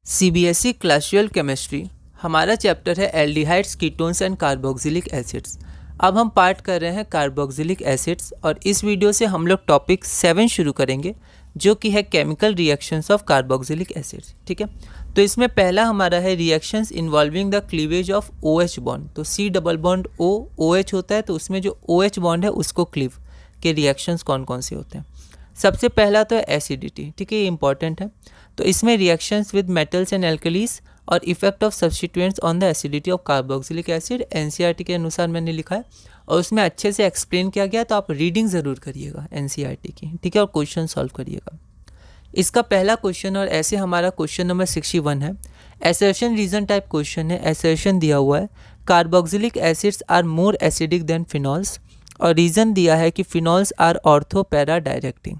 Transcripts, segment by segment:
CBSE classical chemistry हमारा chapter है aldehydes, ketones and carboxylic acids. अब हम पार्ट कर रहे हैं कार्बोक्सिलिक एसिड्स और इस वीडियो से हम लोग टॉपिक 7 शुरू करेंगे जो कि है chemical reactions of carboxylic acids. ठीक है, तो इसमें पहला हमारा है reactions involving the cleavage of OH bond. तो C double bond O OH होता है, तो उसमें जो OH बॉन्ड है उसको क्लीव के रिएक्शंस कौन कौन से होते हैं। सबसे पहला तो है एसिडिटी। ठीक है, ये इंपॉर्टेंट है। तो इसमें reactions with metals and alkalies और effect of substituents on the acidity of carboxylic acid NCERT के अनुसार मैंने लिखा है और उसमें अच्छे से एक्सप्लेन किया गया, तो आप रीडिंग ज़रूर करिएगा NCERT की। ठीक है, और क्वेश्चन सॉल्व करिएगा। इसका पहला क्वेश्चन और ऐसे हमारा क्वेश्चन नंबर 61 है। एसर्शन रीजन टाइप क्वेश्चन है। एसर्शन दिया हुआ है carboxylic acids are more acidic than phenols और रीज़न दिया है कि phenols are ortho para directing.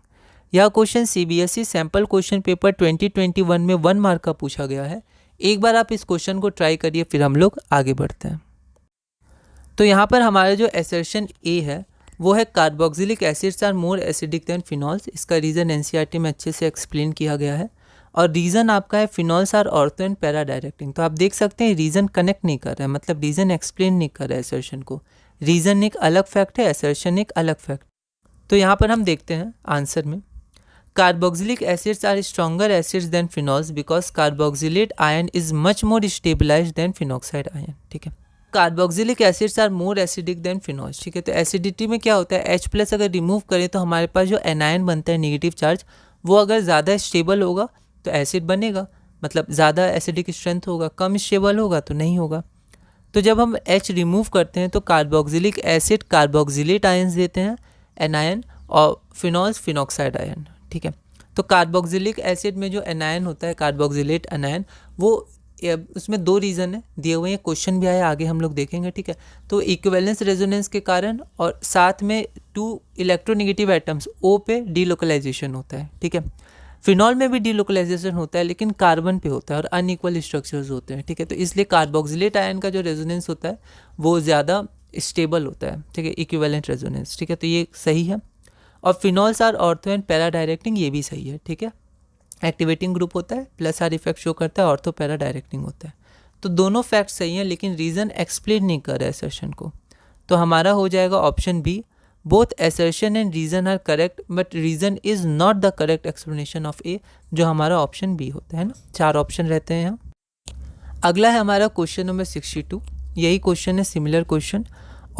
यह question CBSE sample question paper 2021 में 1 मार्क का पूछा गया है। एक बार आप इस क्वेश्चन को ट्राई करिए, फिर हम लोग आगे बढ़ते हैं। तो यहाँ पर हमारा जो एसर्शन A है वो है carboxylic acids are more acidic than phenols. इसका रीज़न NCERT में अच्छे से एक्सप्लेन किया गया है और रीज़न आपका है phenols are ortho and para directing. तो आप देख सकते हैं रीज़न कनेक्ट नहीं कर रहा है, मतलब रीज़न एक्सप्लेन नहीं कर रहा है एसर्शन को। रीज़न एक अलग फैक्ट है, एसर्शन एक अलग फैक्ट। तो यहाँ पर हम देखते हैं आंसर में, carboxylic acids are stronger acids than phenols because carboxylate ion is much more stabilised than phenoxide ion. ठीक है, carboxylic acids are more acidic than phenols. ठीक है, तो एसिडिटी में क्या होता है, H+ अगर रिमूव करें तो हमारे पास जो एनायन बनता है नेगेटिव चार्ज, वो अगर ज़्यादा स्टेबल होगा तो एसिड बनेगा, मतलब ज़्यादा एसिडिक स्ट्रेंथ होगा। कम स्टेबल होगा तो नहीं होगा। तो जब हम H रिमूव करते हैं तो कार्बोक्सिलिक एसिड कार्बोक्सिलेट आयन्स देते हैं एनायन और फिनॉल्स फिनॉक्साइड आयन। ठीक है, तो कार्बोक्सिलिक एसिड में जो एनायन होता है कार्बोक्सिलेट एनायन, वो उसमें 2 रीज़न है दिए हुए हैं, क्वेश्चन भी आया, आगे हम लोग देखेंगे। ठीक है, तो इक्विवेलेंस रेजोनेंस के कारण और साथ में 2 इलेक्ट्रोनेगेटिव एटम्स O पे डीलोकलाइजेशन होता है। ठीक है, फिनॉल में भी डीलोकलाइजेशन होता है लेकिन कार्बन पे होता है और अनइक्वल स्ट्रक्चर्स होते हैं। ठीक है, तो इसलिए कार्बोक्सिलेट आयन का जो रेजोनेंस होता है वो ज़्यादा स्टेबल होता है। ठीक है, इक्विवेलेंट रेजोनेंस। ठीक है, तो ये सही है। और phenols are ortho and para directing, ये भी सही है। ठीक है, एक्टिवेटिंग ग्रुप होता है प्लस आर इफेक्ट शो करता है, ऑर्थो पैरा डायरेक्टिंग होता है। तो दोनों फैक्ट सही हैं लेकिन रीज़न एक्सप्लेन नहीं कर रहा है एसर्शन को। तो हमारा हो जाएगा option B, both assertion and reason are correct but reason is not the correct explanation of A, जो हमारा ऑप्शन बी होता है ना। 4 ऑप्शन रहते हैं यहाँ। अगला है हमारा क्वेश्चन नंबर 62। यही क्वेश्चन है, similar question.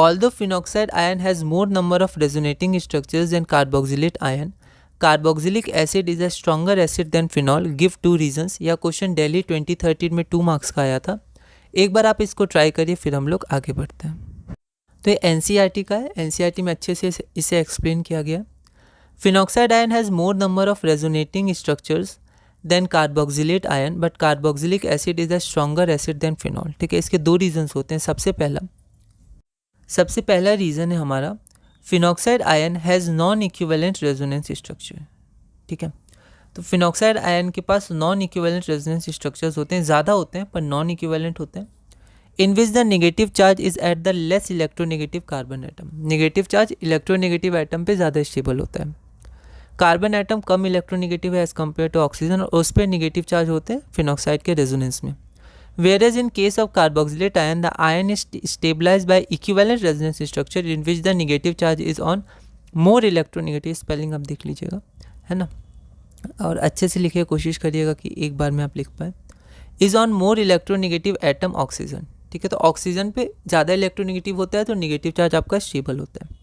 Although phenoxide ion has more number of resonating structures than carboxylate ion, carboxylic acid is a stronger acid than phenol. Give 2 reasons। यह क्वेश्चन दिल्ली 2013 में 2 मार्क्स का आया था। एक बार आप इसको ट्राई करिए, फिर हम लोग आगे बढ़ते हैं। तो ये NCERT का है, NCERT में अच्छे से इसे एक्सप्लेन किया गया। Phenoxide ion has more number of resonating structures than carboxylate ion but carboxylic acid is a stronger acid than phenol. ठीक है, इसके 2 रीजन्स होते हैं। सबसे पहला रीज़न है हमारा, phenoxide ion has non equivalent resonance structure. ठीक है, तो फिनॉक्साइड आयन के पास नॉन इक्विवेलेंट रेजोनेंस स्ट्रक्चर्स होते हैं, ज़्यादा होते हैं पर नॉन इक्विवेलेंट होते हैं। In which the negative charge is at the less electronegative carbon atom. Negative charge electronegative atom पे ज़्यादा स्टेबल होता है। कार्बन एटम कम इलेक्ट्रोनेगेटिव है एज़ कम्पेयर टू ऑक्सीजन और उस पर नेगेटिव चार्ज होते हैं फिनॉक्साइड के रेजोनेंस में। Whereas in case of carboxylate ion, the ion is stabilized by equivalent resonance structure in which the negative charge is on more electronegative। Spelling आप देख लीजिएगा, है ना, और अच्छे से लिखिए, कोशिश करिएगा कि एक बार में आप लिख पाए। Is on more electronegative atom oxygen. ठीक है, तो ऑक्सीजन पे ज़्यादा इलेक्ट्रोनेगेटिव होता है तो नेगेटिव चार्ज आपका स्टेबल होता है।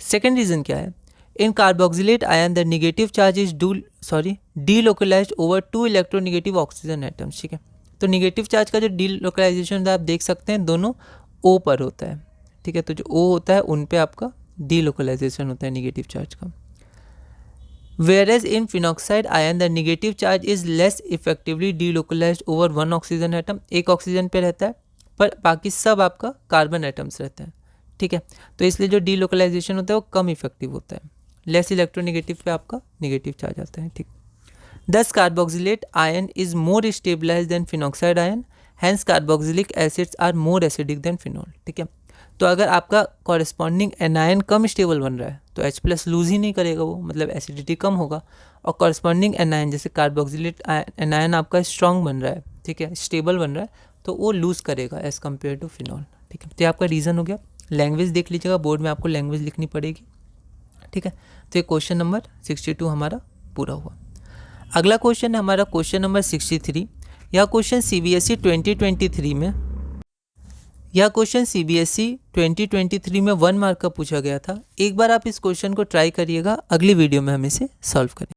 सेकेंड रीज़न क्या है, in carboxylate ion the negative charge is delocalised over 2 electronegative oxygen atoms. ठीक है, तो नेगेटिव चार्ज का जो डीलोकलाइजेशन होता है आप देख सकते हैं दोनों O पर होता है। ठीक है, तो जो O होता है उन पे आपका डीलोकलाइजेशन होता है नेगेटिव चार्ज का। Whereas in phenoxide ion the negative charge is less effectively delocalised over 1 oxygen atom. एक ऑक्सीजन पे रहता है पर बाकी सब आपका कार्बन एटम्स रहते हैं। ठीक है, तो इसलिए जो डीलोकलाइजेशन होता है वो कम इफेक्टिव होता है, लेस इलेक्ट्रोनेगेटिव पे आपका नेगेटिव चार्ज आता है। ठीक, Thus carboxylate ion is more stabilized than phenoxide ion, hence carboxylic acids are more acidic than phenol। ठीक है, तो अगर आपका कॉरेस्पॉन्डिंग एनायन कम स्टेबल बन रहा है तो H+ लूज ही नहीं करेगा वो, मतलब एसिडिटी कम होगा। और कॉरेस्पॉन्डिंग एनायन जैसे कार्बोक्सिलेट एनायन आपका स्ट्रॉन्ग बन रहा है, ठीक है, स्टेबल बन रहा है, तो वो लूज़ करेगा एज़ कम्पेयर टू फिनॉल, ठीक है। तो ये आपका रीज़न हो गया। लैंग्वेज देख लीजिएगा, बोर्ड में आपको लैंग्वेज लिखनी पड़ेगी, ठीक है। तो ये क्वेश्चन नंबर 62 हमारा पूरा हुआ। अगला क्वेश्चन है हमारा क्वेश्चन नंबर 63। यह क्वेश्चन CBSE 2023 में 1 मार्क का पूछा गया था। एक बार आप इस क्वेश्चन को ट्राई करिएगा, अगली वीडियो में हम इसे सॉल्व करेंगे।